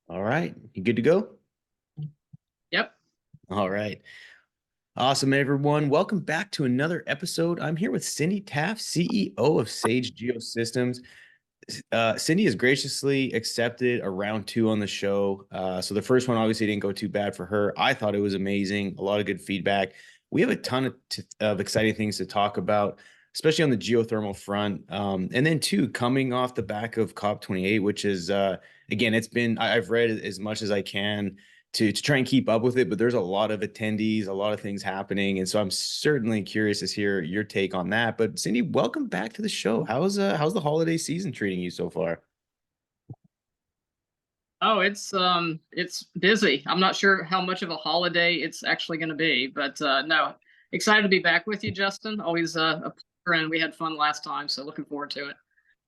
All right. You good to go? Yep. All right. Awesome, everyone. Welcome back to another episode. I'm here with Cindy Taff, CEO of Sage Geosystems. Cindy has graciously accepted a round two on the show. So the first one obviously didn't go too bad for her. I thought it was amazing. A lot of good feedback. We have a ton of exciting things to talk about, especially on the geothermal front. And then too, coming off the back of COP28, which is again, I've read as much as I can to try and keep up with it, but there's a lot of attendees, a lot of things happening, and so I'm certainly curious to hear your take on that. But Cindy, welcome back to the show. How's the holiday season treating you so far? Oh, it's busy. I'm not sure how much of a holiday it's actually going to be, but no, excited to be back with you, Justin. Always a pleasure, and we had fun last time, so looking forward to it.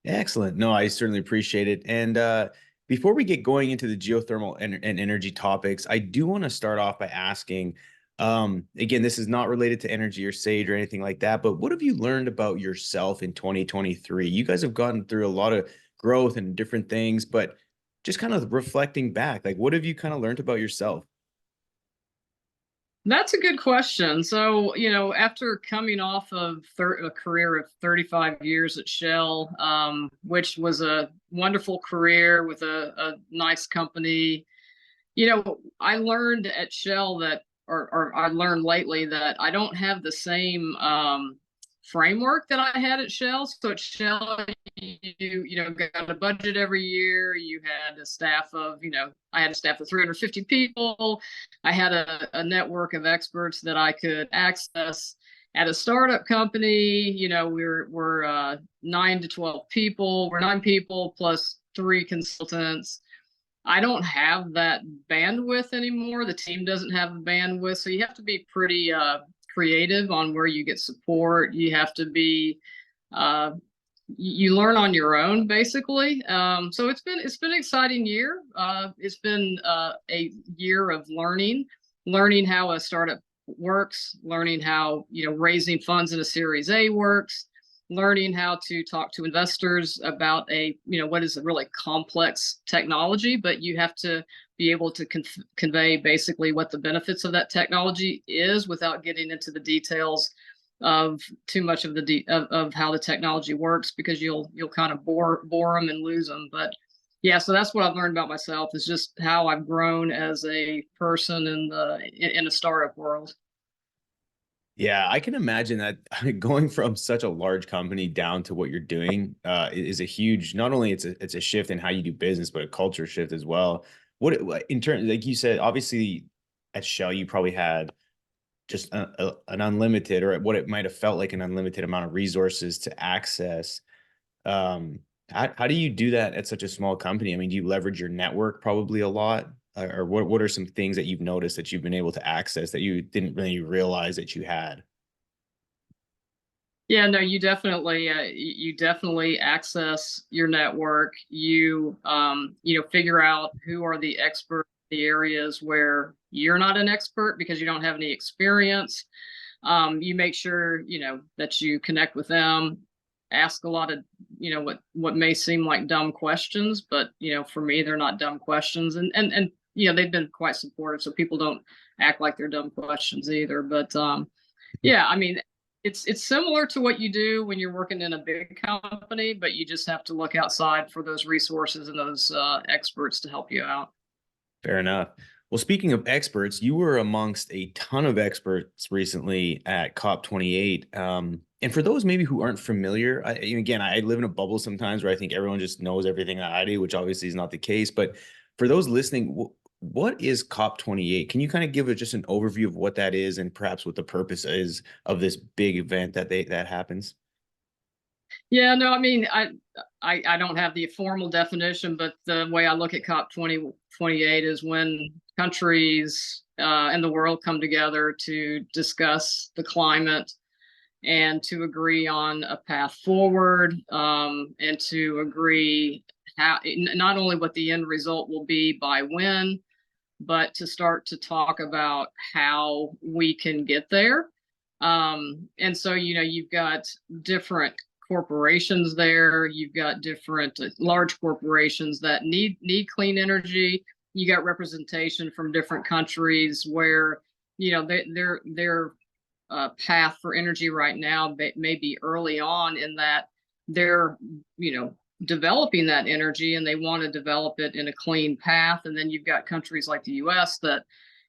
Excellent. No, I certainly appreciate it. And before we get going into the geothermal and energy topics, I do want to start off by asking, again, this is not related to energy or Sage or anything like that, but what have you learned about yourself in 2023? You guys have gone through a lot of growth and different things, but just kind of reflecting back, like what have you kind of learned about yourself? That's a good question. So, after coming off of a career of 35 years at Shell, which was a wonderful career with a nice company, I learned at Shell that, or I learned lately that I don't have the same framework that I had at Shell. So at Shell, got a budget every year. You had a staff of, I had a staff of 350 people. I had a network of experts that I could access. At a startup company, we're 9 to 12 people. We're 9 people plus 3 consultants. I don't have that bandwidth anymore. The team doesn't have the bandwidth. So you have to be pretty creative on where you get support. You have to be uh, you learn on your own basically. So it's been an exciting year. It's been a year of learning how a startup works, learning how raising funds in a Series A works, learning how to talk to investors about what is a really complex technology, but you have to be able to convey basically what the benefits of that technology is without getting into the details of too much of of how the technology works, because you'll kind of bore them and lose them. But yeah, so that's what I've learned about myself, is just how I've grown as a person in the startup world. Yeah, I can imagine that going from such a large company down to what you're doing is a huge, not only it's a shift in how you do business, but a culture shift as well. In terms, like you said, obviously at Shell, you probably had just an unlimited, or what it might have felt like an unlimited amount of resources to access. Um, how do you do that at such a small company? I mean, do you leverage your network probably a lot? Or what are some things that you've noticed that you've been able to access that you didn't really realize that you had? Yeah, no, you definitely access your network. You figure out who are the experts in the areas where you're not an expert because you don't have any experience. You make sure that you connect with them, ask a lot of what may seem like dumb questions, but for me they're not dumb questions, and they've been quite supportive, so people don't act like they're dumb questions either. But yeah, I mean, it's similar to what you do when you're working in a big company, but you just have to look outside for those resources and those experts to help you out. Fair enough. Well, speaking of experts, you were amongst a ton of experts recently at COP28. And for those maybe who aren't familiar, again, I live in a bubble sometimes where I think everyone just knows everything that I do, which obviously is not the case. But for those listening, what is COP28? Can you kind of give it just an overview of what that is and perhaps what the purpose is of this big event that happens? Yeah, no, I mean, I don't have the formal definition, but the way I look at COP 2028 is when countries in the world come together to discuss the climate and to agree on a path forward, and to agree how, not only what the end result will be by when, but to start to talk about how we can get there. And so, you've got different corporations there. You've got different large corporations that need clean energy. you got representation from different countries where, their path for energy right now may be early on in that they're, developing that energy and they want to develop it in a clean path. And then you've got countries like the US that,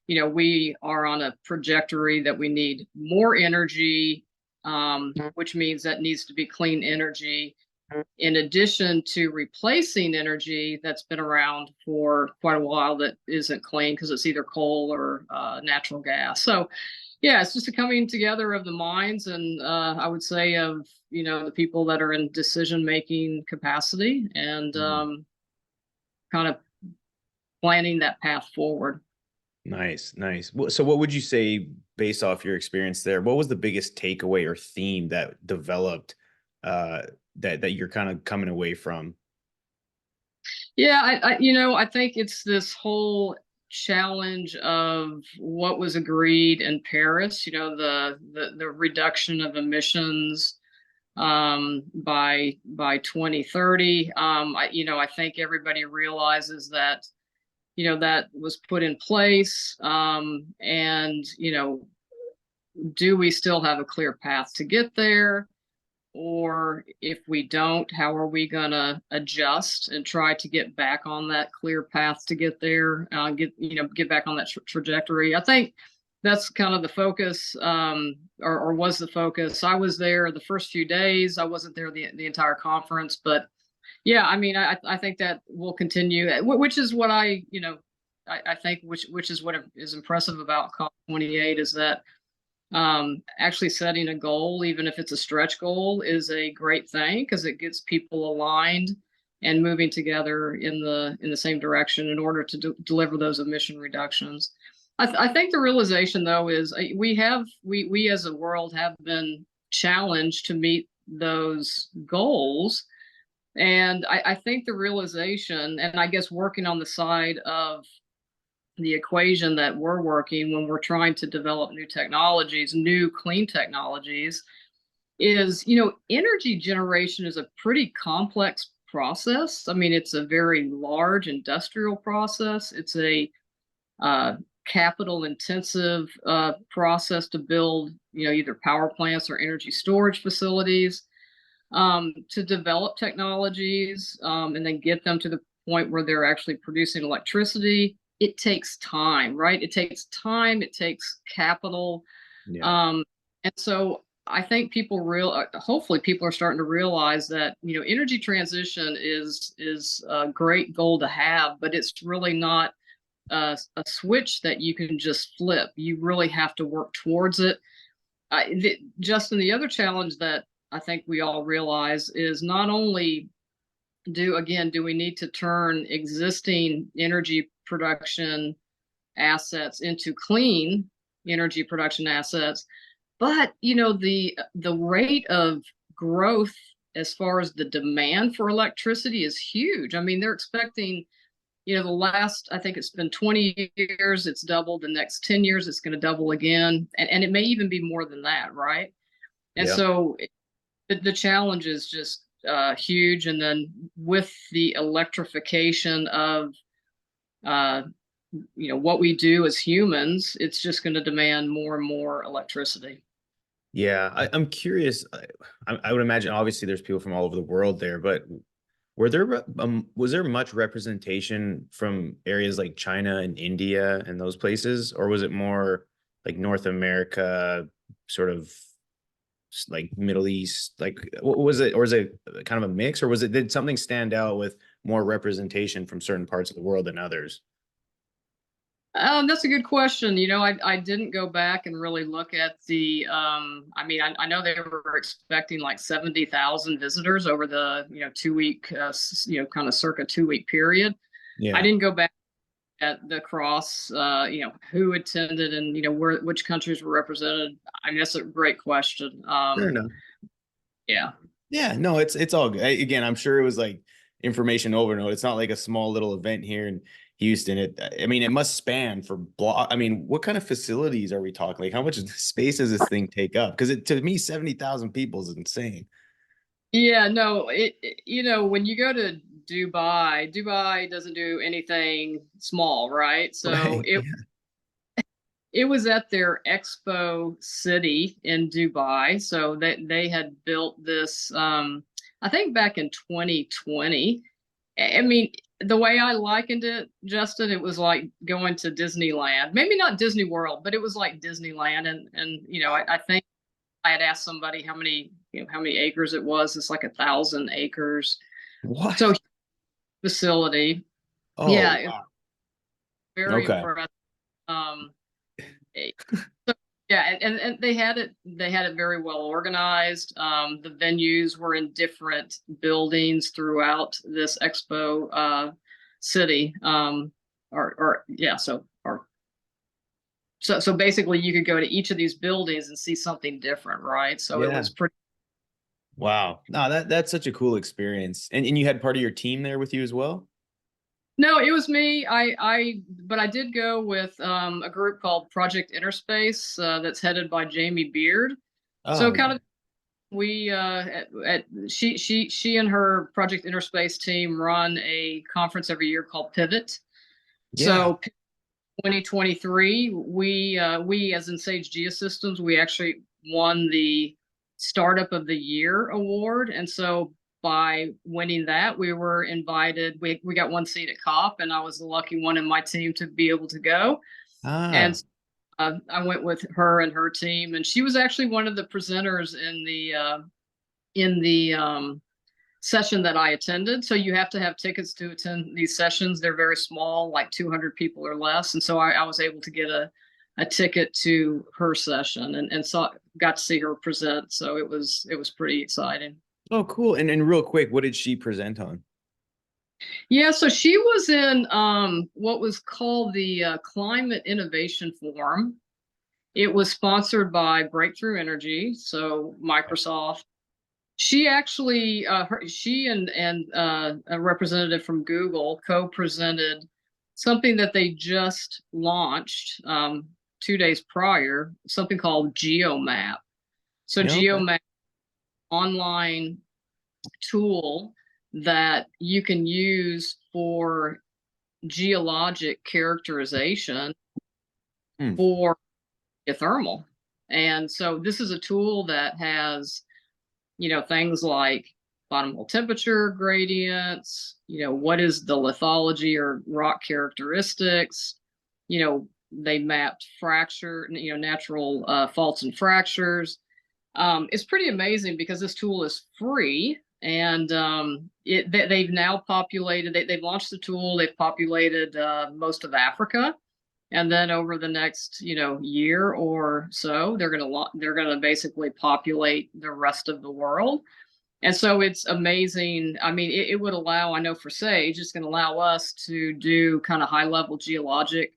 we are on a trajectory that we need more energy, which means that needs to be clean energy in addition to replacing energy that's been around for quite a while that isn't clean because it's either coal or natural gas. So, yeah, it's just a coming together of the minds and I would say of, the people that are in decision-making capacity and kind of planning that path forward. Nice, nice. So what would you say, based off your experience there, what was the biggest takeaway or theme that developed that you're kind of coming away from? Yeah, I think it's this whole challenge of what was agreed in Paris, the reduction of emissions by 2030. I think everybody realizes that, that was put in place. And, do we still have a clear path to get there? Or if we don't, how are we going to adjust and try to get back on that clear path to get there, get back on that trajectory? I think that's kind of the focus, or was the focus. I was there the first few days. I wasn't there the entire conference, but yeah, I mean, I think that will continue, which is what I think, which is what is impressive about COP28 is that actually setting a goal, even if it's a stretch goal, is a great thing because it gets people aligned and moving together in the same direction in order to deliver those emission reductions. I think the realization though is we as a world have been challenged to meet those goals. And I think the realization, and I guess working on the side of the equation that we're working when we're trying to develop new technologies, new clean technologies, is, energy generation is a pretty complex process. I mean, it's a very large industrial process. It's a capital intensive process to build, either power plants or energy storage facilities, to develop technologies and then get them to the point where they're actually producing electricity. It takes time, right? It takes time, it takes capital. Yeah. And so I think hopefully people are starting to realize that, energy transition is a great goal to have, but it's really not a switch that you can just flip. You really have to work towards it. Justin, the other challenge that I think we all realize is not only do we need to turn existing energy production assets into clean energy production assets, but the rate of growth as far as the demand for electricity is huge. I mean, they're expecting, the last, I think it's been 20 years, it's doubled. The next 10 years, it's going to double again. And it may even be more than that, right? And Yeah. so the challenge is just huge. And then with the electrification of, what we do as humans, it's just going to demand more and more electricity. Yeah, I'm curious. I would imagine obviously there's people from all over the world there, but was there much representation from areas like China and India and those places, or was it more like North America, sort of like Middle East? Like, what was it, or was it kind of a mix, or did something stand out with more representation from certain parts of the world than others? That's a good question. I didn't go back and really look at the, I mean, I know they were expecting like 70,000 visitors over the, 2 week, kind of circa 2 week period. I Yeah, didn't go back at the cross, who attended and, which countries were represented. I mean, that's a great question. fair enough. Yeah. Yeah, no, it's all good. Again, I'm sure it was like information overload. It's not like a small little event here in Houston. I mean, it must span for block. I mean, what kind of facilities are we talking? Like, how much space does this thing take up? Because to me, 70,000 people is insane. Yeah, no, when you go to Dubai doesn't do anything small, right? So Right. it was at their Expo City in Dubai. So they had built this, I think back in 2020. I mean, the way I likened it, Justin, it was like going to Disneyland. Maybe not Disney World, but it was like Disneyland. And you know, I think I had asked somebody how many acres it was. It's like 1,000 acres. What? So facility. Yeah, Oh, it's wow. very Okay. impressive. Um, So yeah, and they had it very well organized. The venues were in different buildings throughout this expo city. Or yeah, so basically you could go to each of these buildings and see something different, right? So it Yeah. was pretty. Wow. No, that's such a cool experience. And you had part of your team there with you as well? No, it was me. But I did go with a group called Project Interspace that's headed by Jamie Beard. So Oh, kind of we she and her Project Interspace team run a conference every year called Pivot. yeah. So 2023, we as in Sage Geosystems, we actually won the Startup of the Year award, and so by winning that, we were invited. We got one seat at COP, and I was the lucky one in my team to be able to go. Ah, And I went with her and her team, and she was actually one of the presenters in the session that I attended. So you have to have tickets to attend these sessions. They're very small, like 200 people or less. And so I was able to get a ticket to her session and got to see her present. So it was pretty exciting. oh, cool. And real quick, what did she present on? Yeah, so she was in what was called the Climate Innovation Forum. It was sponsored by Breakthrough Energy, so Microsoft. She actually, she and a representative from Google co-presented something that they just launched 2 days prior, something called GeoMap. So Yeah, okay. GeoMap online tool that you can use for geologic characterization Hmm. for geothermal. And so this is a tool that has things like bottom hole temperature gradients, what is the lithology or rock characteristics, they mapped fracture, natural faults and fractures. It's pretty amazing because this tool is free and they've now populated, they've launched the tool, they've populated most of Africa. And then over the next, year or so, they're gonna basically populate the rest of the world. And so it's amazing. I mean, it would allow, I know for Sage, it's going to allow us to do kind of high level geologic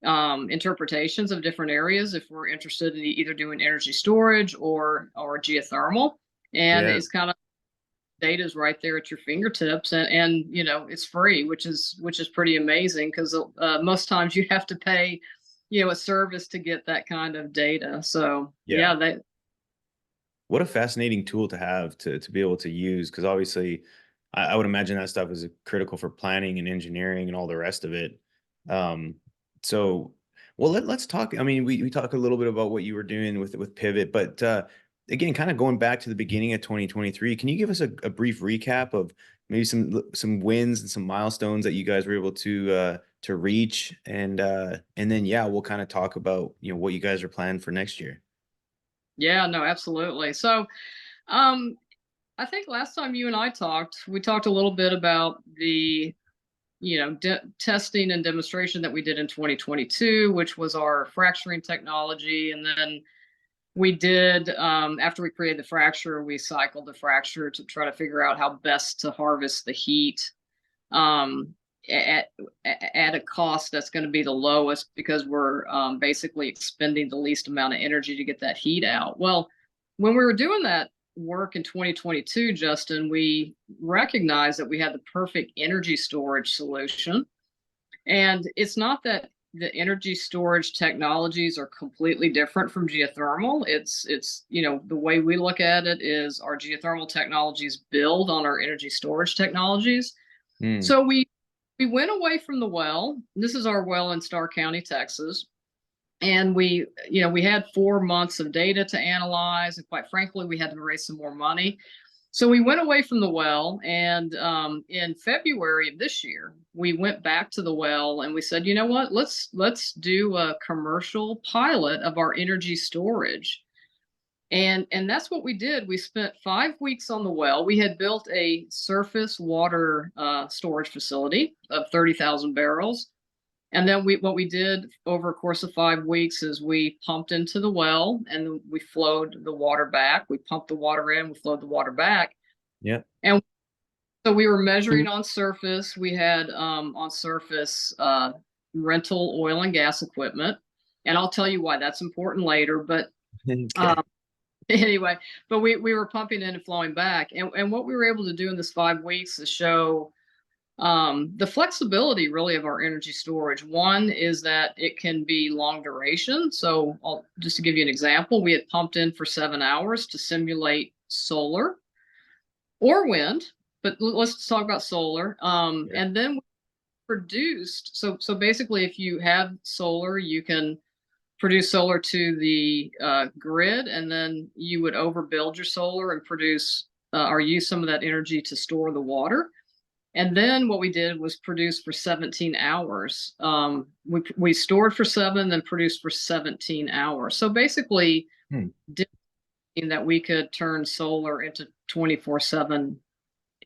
interpretations of different areas if we're interested in either doing energy storage or geothermal. And Yeah. it's kind of data is right there at your fingertips, and it's free, which is pretty amazing because most times you have to pay a service to get that kind of data. So Yeah. yeah, that. What a fascinating tool to have to be able to use, because obviously I would imagine that stuff is critical for planning and engineering and all the rest of it. Um, so well let's talk. I mean, we talk a little bit about what you were doing with Pivot, but again, kind of going back to the beginning of 2023, can you give us a brief recap of maybe some wins and some milestones that you guys were able to reach, and then yeah, we'll kind of talk about what you guys are planning for next year. Yeah, no, absolutely. So um I think last time you and I talked, we talked a little bit about the testing and demonstration that we did in 2022, which was our fracturing technology. And then we did, after we created the fracture, we cycled the fracture to try to figure out how best to harvest the heat um, at, at a cost that's going to be the lowest because we're basically expending the least amount of energy to get that heat out. Well, when we were doing that work in 2022, Justin, we recognized that we had the perfect energy storage solution. And it's not that the energy storage technologies are completely different from geothermal. It's the way we look at it is our geothermal technologies build on our energy storage technologies. Hmm. So we went away from the well. This is our well in Starr County, Texas. And we had 4 months of data to analyze. And quite frankly, we had to raise some more money. So we went away from the well. And in February of this year, we went back to the well and we said, you know what, let's do a commercial pilot of our energy storage. And that's what we did. We spent 5 weeks on the well. We had built a surface water storage facility of 30,000 barrels. And then what we did over a course of 5 weeks is we pumped into the well and we flowed the water back. We pumped the water in, we flowed the water back. Yeah. And so we were measuring on surface. We had on surface rental oil and gas equipment. And I'll tell you why that's important later. But Okay. anyway, but we were pumping in and flowing back. And what we were able to do in this 5 weeks is show the flexibility really of our energy storage. One is that it can be long duration. So just to give you an example, we had pumped in for 7 hours to simulate solar or wind, but let's talk about solar. Yeah. And then we produced, so basically if you have solar, you can produce solar to the grid, and then you would overbuild your solar and produce or use some of that energy to store the water. And then what we did was produce for 17 hours. We stored for 7, then produced for 17 hours. So basically, Hmm. that we could turn solar into 24/7,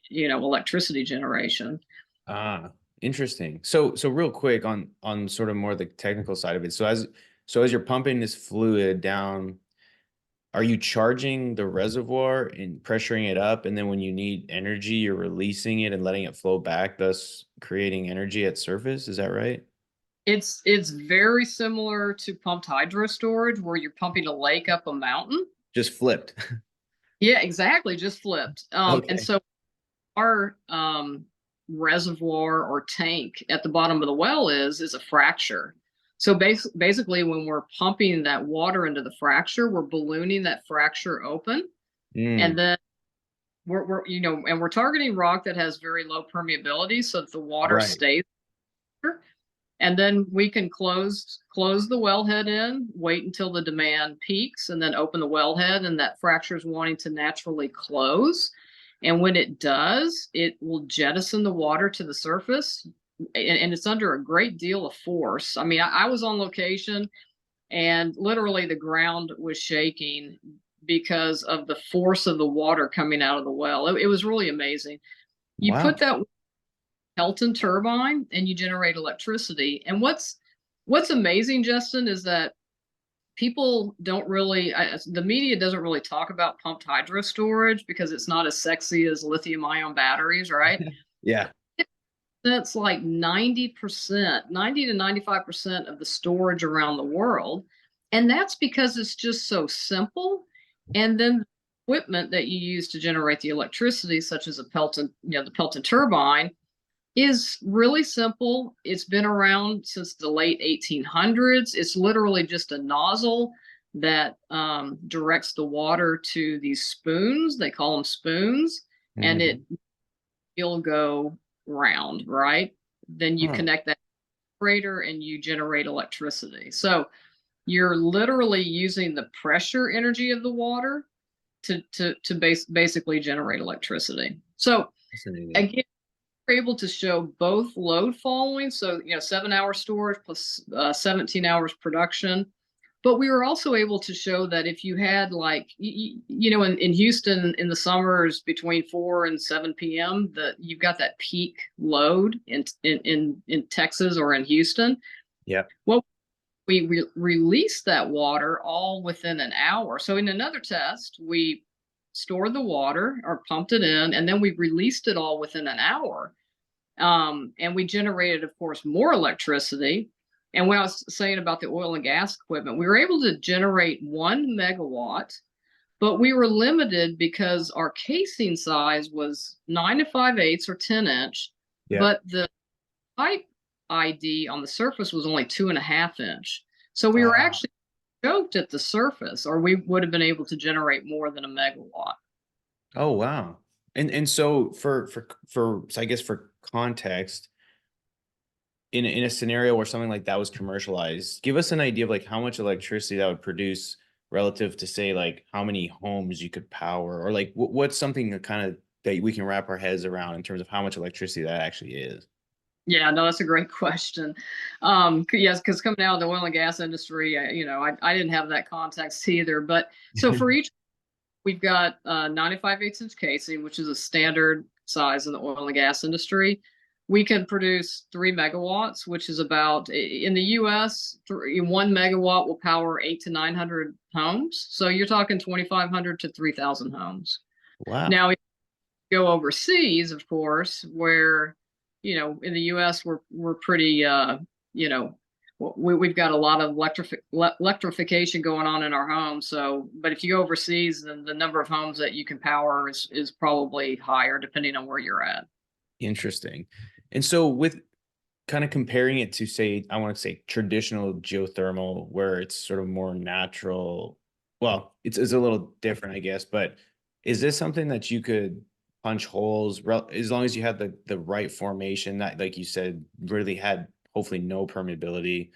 electricity generation. Ah, interesting. So real quick on sort of more the technical side of it. So as you're pumping this fluid down, are you charging the reservoir and pressuring it up, and then when you need energy, you're releasing it and letting it flow back, thus creating energy at surface? Is that right? It's very similar to pumped hydro storage, where you're pumping a lake up a mountain. Just flipped. Yeah, exactly, just flipped. And Okay. so our reservoir or tank at the bottom of the well is a fracture. So basically, when we're pumping that water into the fracture, we're ballooning that fracture open, Mm, and then we're targeting rock that has very low permeability, so that the water right. stays there. And then we can close the wellhead in, wait until the demand peaks, and then open the wellhead, and that fracture is wanting to naturally close. And when it does, it will jettison the water to the surface, and it's under a great deal of force. I mean, I was on location, and literally the ground was shaking because of the force of the water coming out of the well. It was really amazing. You put Wow. that Pelton turbine and you generate electricity. And what's amazing, Justin, is that people don't really the media doesn't really talk about pumped hydro storage because it's not as sexy as lithium ion batteries, right? Yeah. That's like 90%, 90 to 95% of the storage around the world. And that's because it's just so simple. And then the equipment that you use to generate the electricity, such as the Pelton turbine, is really simple. It's been around since the late 1800s. It's literally just a nozzle that directs the water to these spoons. They call them spoons, and Hmm. it'll go round, right? Then you Huh. connect that generator and you generate electricity. So you're literally using the pressure energy of the water to basically generate electricity. So Fascinating. again, able to show both load following, so 7 hour storage plus 17 hours production. But we were also able to show that if you had in Houston in the summers between 4 and 7 p.m., that you've got that peak load in Texas or in Houston. Yep. Well, we released that water all within an hour. So in another test, we stored the water or pumped it in, and then we released it all within an hour. And we generated, of course, more electricity. And what I was saying about the oil and gas equipment, we were able to generate 1 megawatt, but we were limited because our casing size was 9 to 5/8 or 10 inch, Yep. but the pipe ID on the surface was only 2.5 inch. So we were Ah. actually choked at the surface, or we would have been able to generate more than a megawatt. Oh, wow. And so so I guess for context, in a scenario where something like that was commercialized, give us an idea of like how much electricity that would produce relative to say like how many homes you could power, or like what's something that kind of that we can wrap our heads around in terms of how much electricity that actually is. Yeah, no, that's a great question. Yes, because coming out of the oil and gas industry, I didn't have that context either. But so for each, we've got 95/8" casing, which is a standard size in the oil and gas industry. We can produce 3 megawatts, which is about in the U.S. 1 megawatt will power 800 to 900 homes. So you're talking 2,500 to 3,000 homes. Wow. Now, go overseas, of course, where in the U.S. we're pretty we've got a lot of electrification going on in our homes. So, but if you go overseas, then the number of homes that you can power is probably higher depending on where you're at. Interesting. And so with kind of comparing it to say, I want to say traditional geothermal, where it's sort of more natural. Well, it's a little different, I guess, but is this something that you could punch holes as long as you had the right formation that, like you said, really had hopefully no permeability?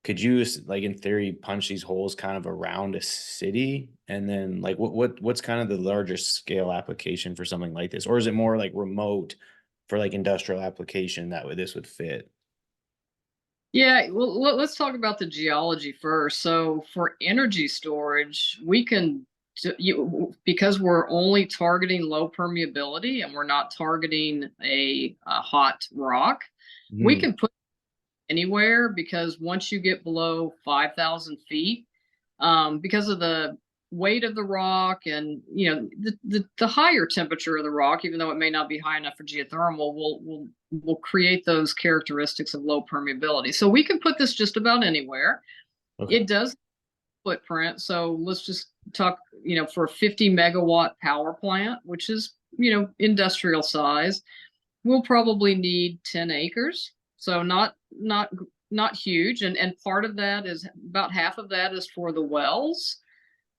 Could you like in theory punch these holes kind of around a city? And then like what's kind of the larger scale application for something like this? Or is it more like remote for like industrial application that this would fit? Yeah, well, let's talk about the geology first. So for energy storage, we can because we're only targeting low permeability and we're not targeting a hot rock, we Mhm. can put anywhere because once you get below 5,000 feet, because of the weight of the rock and the higher temperature of the rock, even though it may not be high enough for geothermal, will create those characteristics of low permeability. So we can put this just about anywhere. Okay. It does footprint. So let's just talk, for a 50 megawatt power plant, which is industrial size, we'll probably need 10 acres. So not huge. And part of that is about half of that is for the wells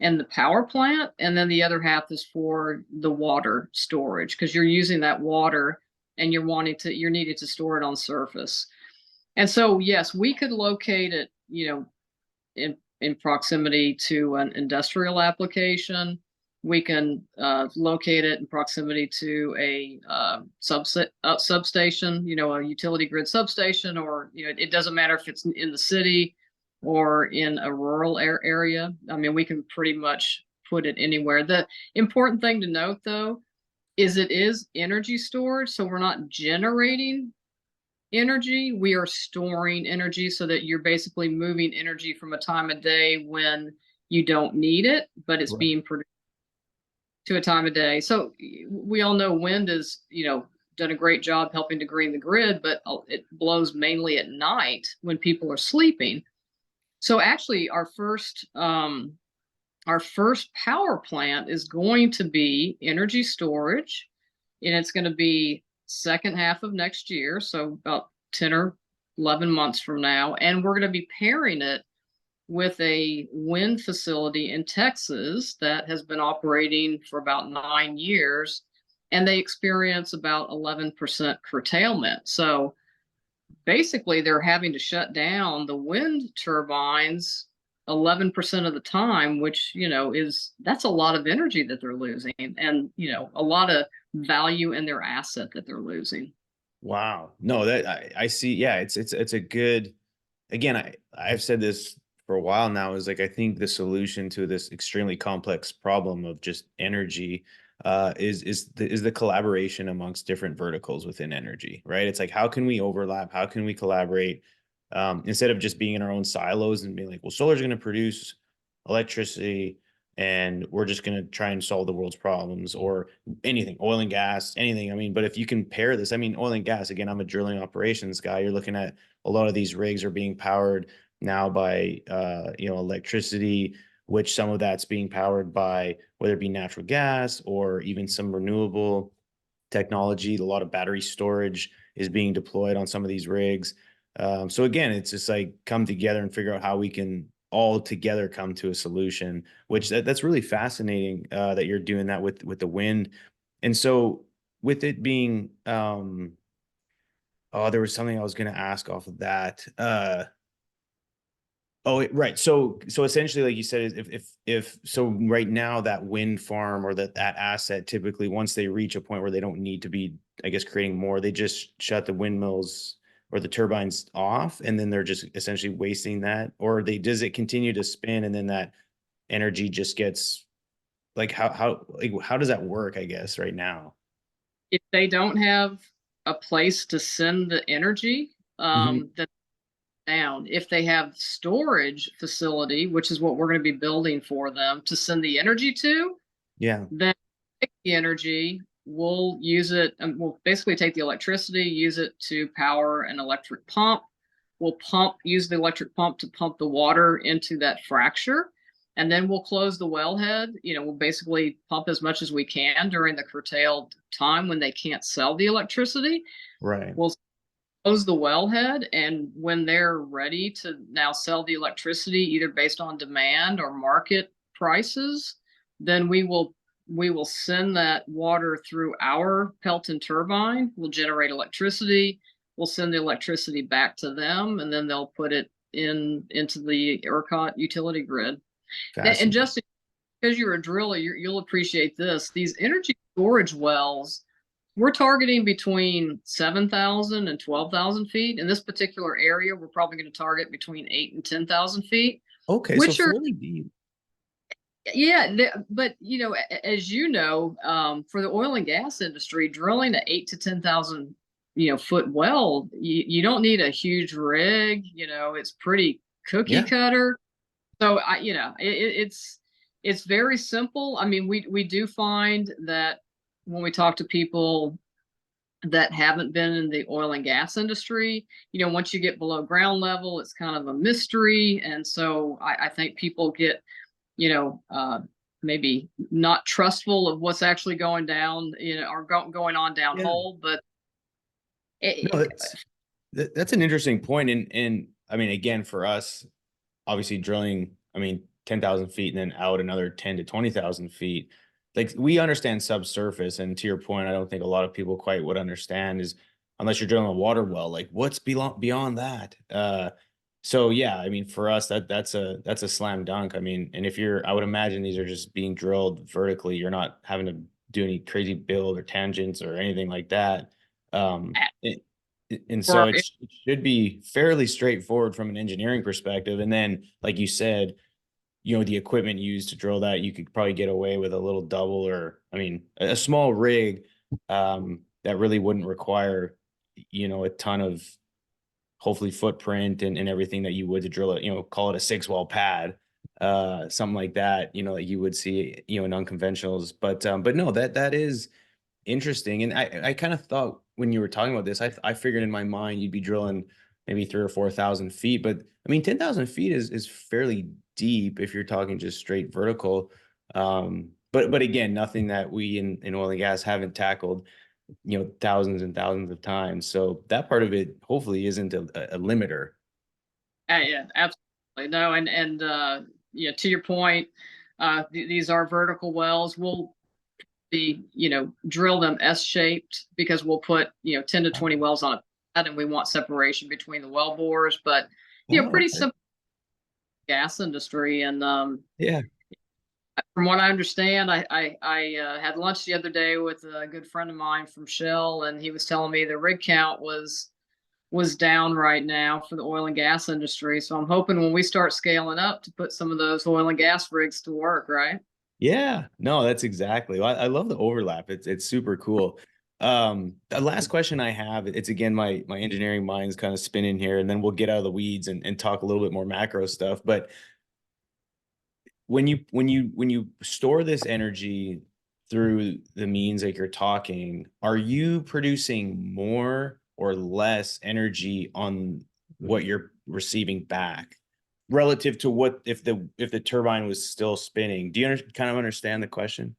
and the power plant, and then the other half is for the water storage because you're using that water and you're needed to store it on surface. And so yes, we could locate it, in proximity to an industrial application. We can locate it in proximity to a substation, a utility grid substation, or it doesn't matter if it's in the city or in a rural area. I mean, we can pretty much put it anywhere. The important thing to note, though, is it is energy storage, so we're not generating energy, we are storing energy so that you're basically moving energy from a time of day when you don't need it, but it's Right. being produced to a time of day. So we all know wind is, done a great job helping to green the grid, but it blows mainly at night when people are sleeping. So actually our first power plant is going to be energy storage, and it's going to be second half of next year, so about 10 or 11 months from now, and we're going to be pairing it with a wind facility in Texas that has been operating for about 9 years, and they experience about 11% curtailment. So basically they're having to shut down the wind turbines 11% of the time, which that's a lot of energy that they're losing, and a lot of value in their asset that they're losing. Wow. No, that I see. Yeah, it's a good, again, I've said this for a while now, is like I think the solution to this extremely complex problem of just energy is the collaboration amongst different verticals within energy, right? It's like how can we overlap? How can we collaborate instead of just being in our own silos and being like, well, solar is going to produce electricity and we're just going to try and solve the world's problems, or anything, oil and gas, anything. I mean, but if you compare this, I mean, oil and gas, again, I'm a drilling operations guy. You're looking at a lot of these rigs are being powered now by electricity, which some of that's being powered by whether it be natural gas or even some renewable technology. A lot of battery storage is being deployed on some of these rigs. So again, it's just like come together and figure out how we can all together come to a solution, which that's really fascinating that you're doing that with the wind. And so with it being, oh, there was something I was going to ask off of that. Right. So essentially, like you said, if so right now that wind farm or that asset typically once they reach a point where they don't need to be, I guess, creating more, they just shut the windmills or the turbines off, and then they're just essentially wasting that, or they does it continue to spin, and then that energy just gets like how does that work, I guess, right now? If they don't have a place to send the energy, Hmm. then down. If they have storage facility, which is what we're going to be building for them to send the energy to, Yeah. then take the energy, we'll use it, and we'll basically take the electricity, use it to power an electric pump. We'll use the electric pump to pump the water into that fracture. And then we'll close the wellhead. We'll basically pump as much as we can during the curtailed time when they can't sell the electricity. Right. We'll close the wellhead, and when they're ready to now sell the electricity, either based on demand or market prices, then we will send that water through our Pelton turbine. We'll generate electricity. We'll send the electricity back to them, and then they'll put it into the ERCOT utility grid. And Fascinating. just because you're a driller, you'll appreciate this. These energy storage wells, we're targeting between 7,000 and 12,000 feet. In this particular area, we're probably going to target between 8 and 10,000 feet, Okay, so which are, fairly deep. yeah, but as you know, for the oil and gas industry, drilling an 8 to 10,000, foot well, you don't need a huge rig. It's pretty cookie Yeah. cutter. So it's very simple. I mean, we do find that when we talk to people that haven't been in the oil and gas industry, once you get below ground level, it's kind of a mystery. And so I think people get, you know, uh, maybe not trustful of what's actually going down, or going on Yeah. downhole. But No, it, that's an interesting point. And I mean, again, for us, obviously drilling, I mean, 10,000 feet and then out another 10 to 20,000 feet. Like we understand subsurface. And to your point, I don't think a lot of people quite would understand is unless you're drilling a water well, like what's beyond that? So yeah, I mean, for us, that's a slam dunk. I mean, and if you're, I would imagine these are just being drilled vertically. You're not having to do any crazy build or tangents or anything like that. Um, it, and for so our, it should be fairly straightforward from an engineering perspective. And then, like you said, the equipment used to drill that, you could probably get away with a little double or, I mean, a small rig that really wouldn't require, a ton of hopefully footprint and everything that you would to drill it, call it a 6 well pad, something like that, that you would see, in unconventionals. But no, that is interesting. And I kind of thought when you were talking about this, I figured in my mind you'd be drilling maybe 3 or 4 thousand feet, but I mean 10,000 feet is fairly deep if you're talking just straight vertical. But again, nothing that we in oil and gas haven't tackled, thousands and thousands of times. So that part of it hopefully isn't a limiter. yeah, absolutely. No, and to your point, these are vertical wells. We'll drill them S-shaped because we'll put, 10 to 20 wells on a pad, and we want separation between the well bores. But, Oh, pretty okay. simple gas industry. And Yeah. from what I understand, I had lunch the other day with a good friend of mine from Shell, and he was telling me the rig count was down right now for the oil and gas industry. So I'm hoping when we start scaling up to put some of those oil and gas rigs to work, right? Yeah, no, that's exactly. I love the overlap. It's super cool. The last question I have, it's again my engineering mind's kind of spinning here, and then we'll get out of the weeds and talk a little bit more macro stuff. But when you store this energy through the means that you're talking, are you producing more or less energy on what you're receiving back relative to what if the turbine was still spinning? Do you kind of understand the question?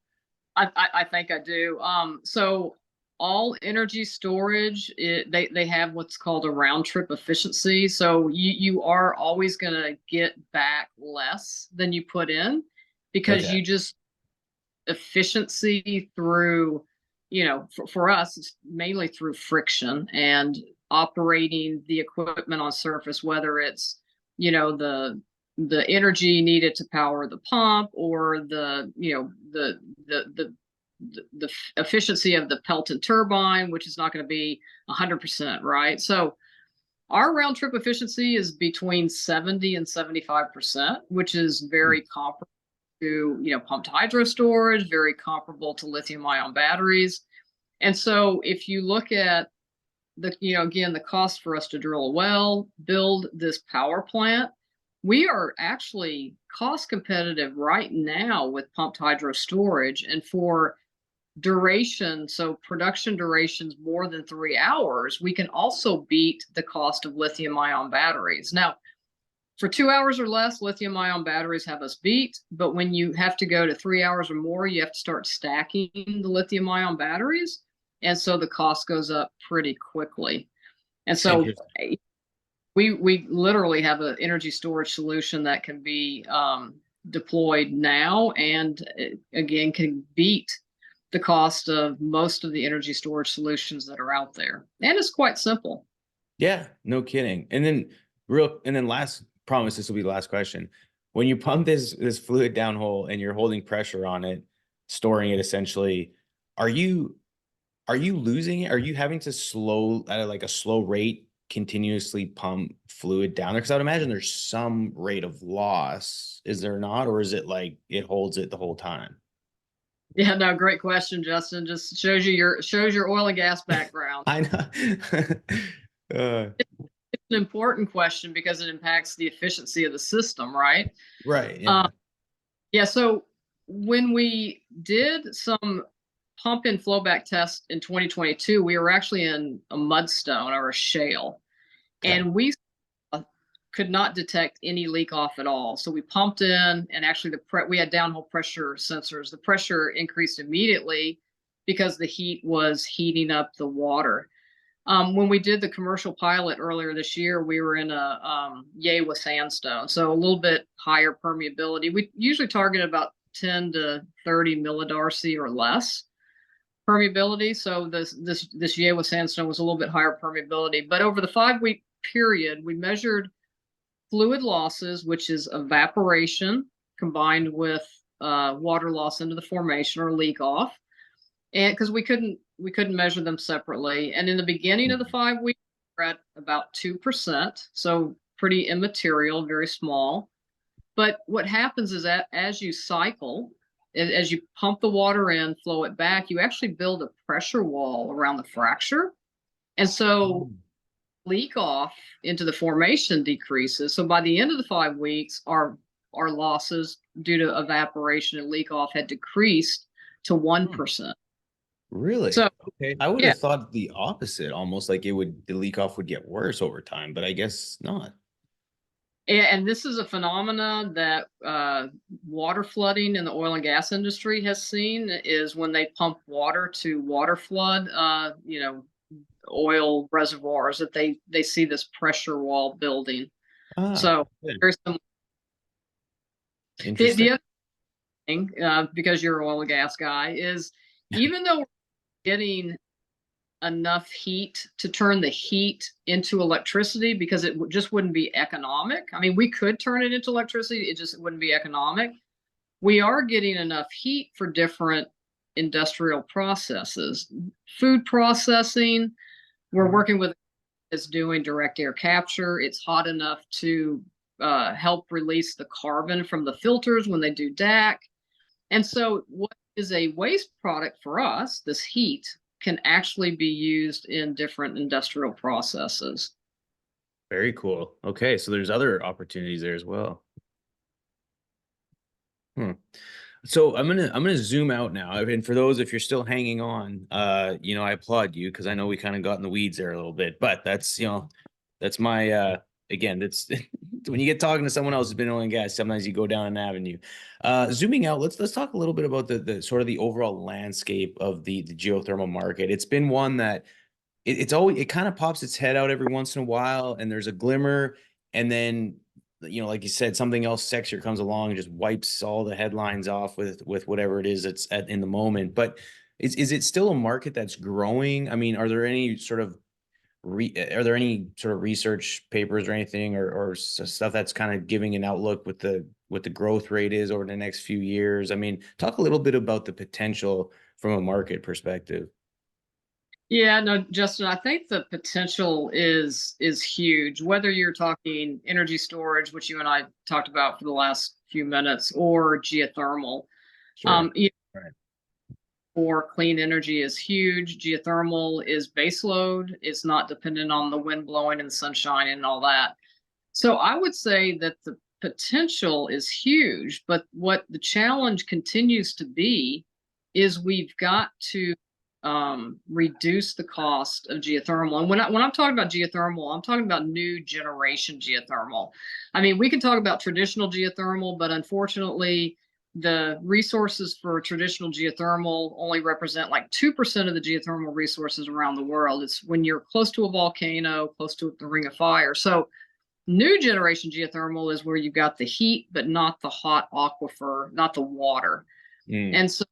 I think I do. So all energy storage, they have what's called a round trip efficiency. So you are always going to get back less than you put in because Okay. you just efficiency through. for us, it's mainly through friction and operating the equipment on surface, whether it's, the energy needed to power the pump, or the efficiency of the Pelton turbine, which is not going to be 100%, right? So our round trip efficiency is between 70 and 75%, which is very comparable to, pumped hydro storage, very comparable to lithium ion batteries. And so if you look at again, the cost for us to drill a well, build this power plant, we are actually cost competitive right now with pumped hydro storage. And for duration, so production durations more than 3 hours, we can also beat the cost of lithium ion batteries. Now, for 2 hours or less, lithium ion batteries have us beat. But when you have to go to 3 hours or more, you have to start stacking the lithium ion batteries. And so the cost goes up pretty quickly. And so we literally have an energy storage solution that can be deployed now, and again can beat the cost of most of the energy storage solutions that are out there. And it's quite simple. Yeah, no kidding. And then last, promise this will be the last question. When you pump this fluid downhole and you're holding pressure on it, storing it essentially, are you losing it? Are you having to slow at like a slow rate continuously pump fluid down there? Because I would imagine there's some rate of loss, is there not? Or is it like it holds it the whole time? Yeah, no, great question, Justin. Just shows your oil and gas background. I know. It's an important question because it impacts the efficiency of the system, right? Right. Yeah. Yeah. So when we did some pump in flowback test in 2022, we were actually in a mudstone or a shale, and we could not detect any leak off at all. So we pumped in, and actually we had downhole pressure sensors. The pressure increased immediately because the heat was heating up the water. When we did the commercial pilot earlier this year, we were in a Yewa sandstone, so a little bit higher permeability. We usually target about 10 to 30 millidarcy or less permeability. So this Yewa sandstone was a little bit higher permeability. But over the 5-week period, we measured fluid losses, which is evaporation combined with water loss into the formation or leak off, and because we couldn't measure them separately. And in the beginning of the 5 weeks, we're at about 2%, so pretty immaterial, very small. But what happens is that as you cycle, as you pump the water in, flow it back, you actually build a pressure wall around the fracture. And so leak off into the formation decreases. So by the end of the 5 weeks, our losses due to evaporation and leak off had decreased to 1%. Really? So okay, I would have thought the opposite, almost like the leak off would get worse over time, but I guess not. And this is a phenomena that water flooding in the oil and gas industry has seen, is when they pump water to water flood, oil reservoirs, that they see this pressure wall building. So very similar. Interesting. The other thing, because you're an oil and gas guy, is even though we're getting enough heat to turn the heat into electricity, because it just wouldn't be economic. I mean, we could turn it into electricity, it just wouldn't be economic. We are getting enough heat for different industrial processes. Food processing, we're working with is doing direct air capture. It's hot enough to help release the carbon from the filters when they do DAC. And so what is a waste product for us, this heat, can actually be used in different industrial processes. Very cool. Okay, so there's other opportunities there as well. So I'm gonna zoom out now. And for those, if you're still hanging on, I applaud you, because I know we kind of got in the weeds there a little bit, but that's that's my again, that's when you get talking to someone else who's been in oil and gas, sometimes you go down an avenue. Zooming out, let's talk a little bit about the sort of the overall landscape of the geothermal market. It's been one that it kind of pops its head out every once in a while, and there's a glimmer, and then like you said, something else sexier comes along and just wipes all the headlines off with whatever it is that's in the moment. But Is it still a market that's growing? I mean, are there any sort of research papers or anything, or stuff that's kind of giving an outlook with what the growth rate is over the next few years? I mean, talk a little bit about the potential from a market perspective. Yeah, no, Justin, I think the potential is huge. Whether you're talking energy storage, which you and I talked about for the last few minutes, or geothermal. Sure. You Right. for clean energy is huge. Geothermal is baseload. It's not dependent on the wind blowing and the sunshine and all that. So I would say that the potential is huge, but what the challenge continues to be is we've got to reduce the cost of geothermal. And when I'm talking about geothermal, I'm talking about new generation geothermal. I mean, we can talk about traditional geothermal, but unfortunately, the resources for traditional geothermal only represent like 2% of the geothermal resources around the world. It's when you're close to a volcano, close to the ring of fire. So new generation geothermal is where you've got the heat, but not the hot aquifer, not the water. Mm. And so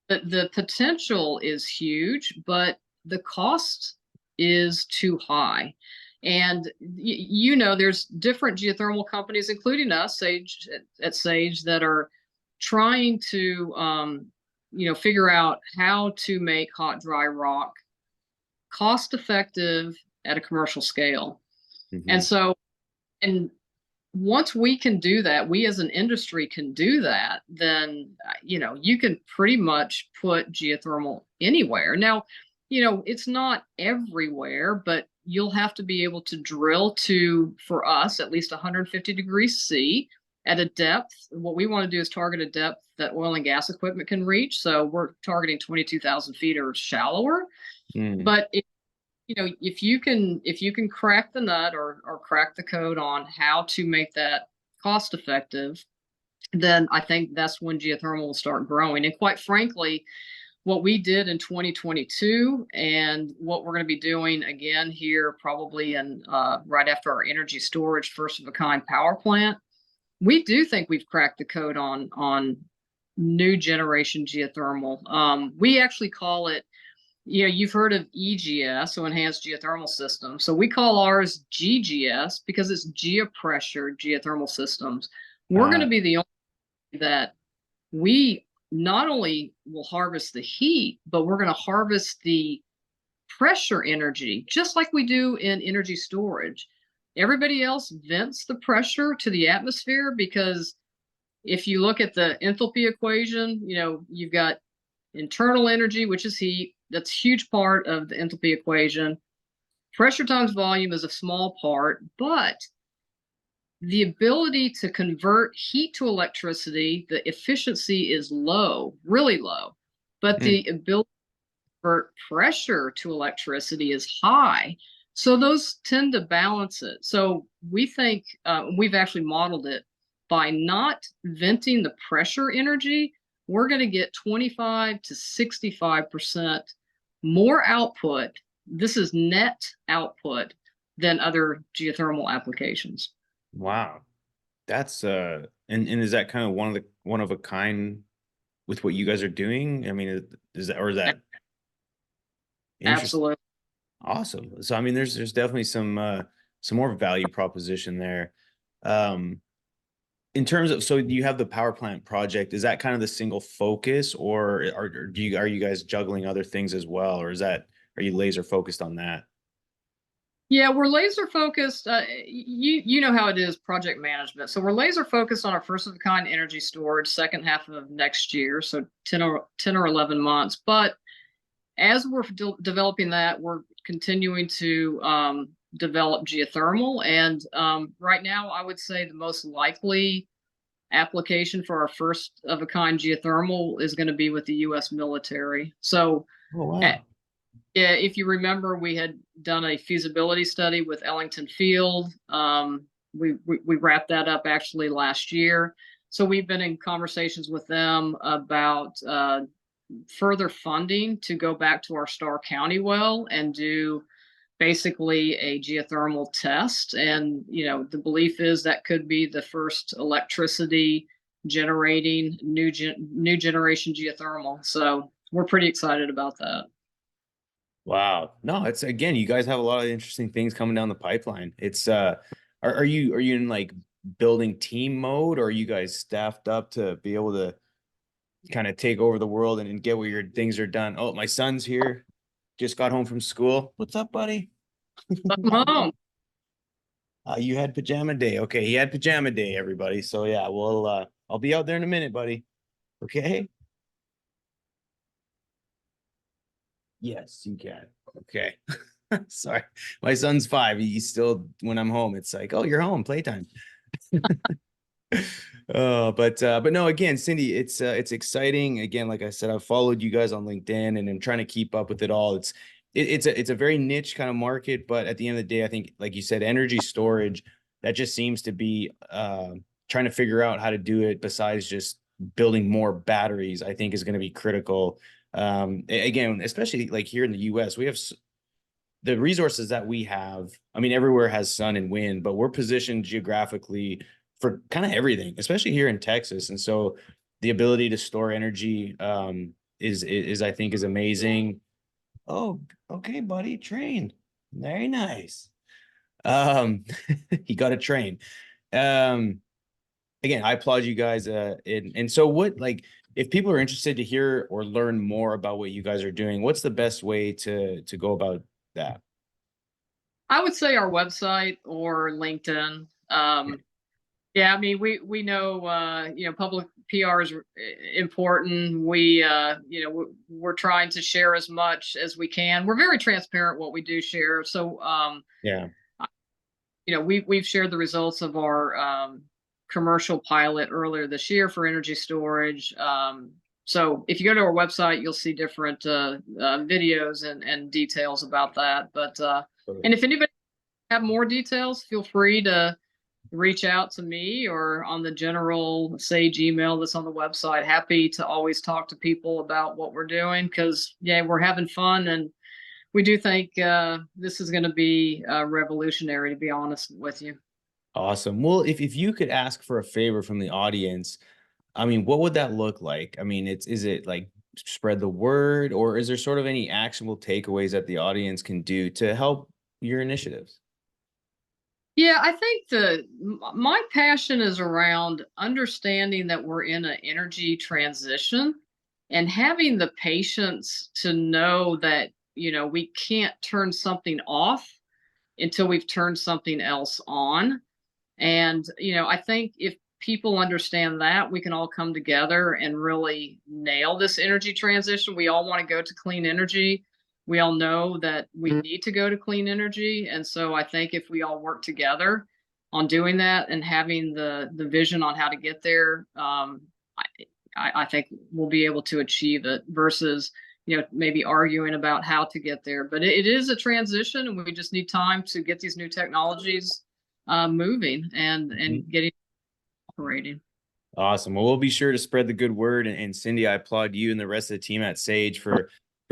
the potential is huge, but the cost is too high. And you know, there's different geothermal companies, including us, Sage at Sage, that are trying to figure out how to make hot dry rock cost effective at a commercial scale. And Hmm. so, and once we can do that, we as an industry can do that, then you can pretty much put geothermal anywhere. Now, it's not everywhere, but you'll have to be able to drill to, for us, at least 150 degrees C at a depth. What we want to do is target a depth that oil and gas equipment can reach. So we're targeting 22,000 feet or shallower. Mm. But if you can crack the nut or crack the code on how to make that cost effective, then I think that's when geothermal will start growing. And quite frankly, what we did in 2022 and what we're going to be doing again here probably in right after our energy storage first of a kind power plant, we do think we've cracked the code on new generation geothermal. We actually call it, you've heard of EGS, so enhanced geothermal system. So we call ours GGS because it's geopressured geothermal systems. We're going Ah. to be the only that we not only will harvest the heat, but we're going to harvest the pressure energy, just like we do in energy storage. Everybody else vents the pressure to the atmosphere because if you look at the enthalpy equation, you've got internal energy, which is heat. That's a huge part of the enthalpy equation. Pressure times volume is a small part, but the ability to convert heat to electricity, the efficiency is low, really low. But Mm. the ability to convert pressure to electricity is high. So those tend to balance it. So we think we've actually modeled it by not venting the pressure energy, we're going to get 25 to 65% more output. This is net output than other geothermal applications. Wow. That's and is that kind of one of a kind with what you guys are doing? I mean, is that, or is that interesting? Absolutely. Awesome. So I mean, there's definitely some more value proposition there. Um, in terms of, so you have the power plant project, is that kind of the single focus, or are you guys juggling other things as well, or are you laser focused on that? Yeah, we're laser focused. You know how it is, project management. So we're laser focused on our first of a kind energy storage, second half of next year, so 10 or 11 months. But as we're developing that, we're continuing to develop geothermal. And right now, I would say the most likely application for our first of a kind geothermal is going to be with the U.S. military. So Oh, uh, wow. yeah, if you remember, we had done a feasibility study with Ellington Field. We wrapped that up actually last year. So we've been in conversations with them about further funding to go back to our Starr County well and do basically a geothermal test. And, the belief is that could be the first electricity generating new generation geothermal. So we're pretty excited about that. Wow. No, it's again, you guys have a lot of interesting things coming down the pipeline. It's are you in like building team mode, or are you guys staffed up to be able to kind of take over the world and get where your things are done? Oh, my son's here. Just got home from school. What's up, buddy? Welcome home. You had pajama day. Okay, he had pajama day, everybody. So yeah, I'll be out there in a minute, buddy. Okay. Yes, you can. Okay. Sorry. My son's 5. He's still, when I'm home, it's like, oh, you're home, playtime. But no, again, Cindy, it's exciting. Again, like I said, I've followed you guys on LinkedIn and I'm trying to keep up with it all. It's a very niche kind of market, but at the end of the day, I think, like you said, energy storage, that just seems to be trying to figure out how to do it besides just building more batteries, I think is going to be critical. Again, especially like here in the US, we have the resources that we have. I mean, everywhere has sun and wind, but we're positioned geographically for kind of everything, especially here in Texas. And so the ability to store energy is I think is amazing. Oh, okay, buddy, train. Very nice. Um, he got a train. Um, Again, I applaud you guys. And so what, like, if people are interested to hear or learn more about what you guys are doing, what's the best way to go about that? I would say our website or LinkedIn. Yeah, I mean, we know, public PR is important. We're trying to share as much as we can. We're very transparent what we do share. So, Yeah. we've shared the results of our commercial pilot earlier this year for energy storage. So if you go to our website, you'll see different videos and details about that. But and if anybody have more details, feel free to reach out to me or on the general Sage email that's on the website. Happy to always talk to people about what we're doing because, yeah, we're having fun and we do think this is going to be revolutionary, to be honest with you. Awesome. Well, if you could ask for a favor from the audience, I mean, what would that look like? I mean, is it like spread the word, or is there sort of any actionable takeaways that the audience can do to help your initiatives? Yeah, I think my passion is around understanding that we're in an energy transition and having the patience to know that, we can't turn something off until we've turned something else on. And, I think if people understand that, we can all come together and really nail this energy transition. We all want to go to clean energy. We all know that we need to go to clean energy. And so I think if we all work together on doing that and having the vision on how to get there, I think we'll be able to achieve it versus, maybe arguing about how to get there. But it is a transition and we just need time to get these new technologies moving and getting operating. Awesome. Well, we'll be sure to spread the good word. And Cindy, I applaud you and the rest of the team at Sage for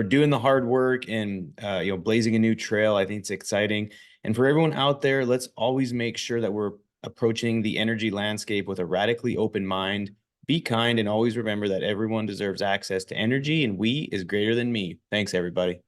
doing the hard work and blazing a new trail. I think it's exciting. And for everyone out there, let's always make sure that we're approaching the energy landscape with a radically open mind. Be kind and always remember that everyone deserves access to energy, and we is greater than me. Thanks, everybody.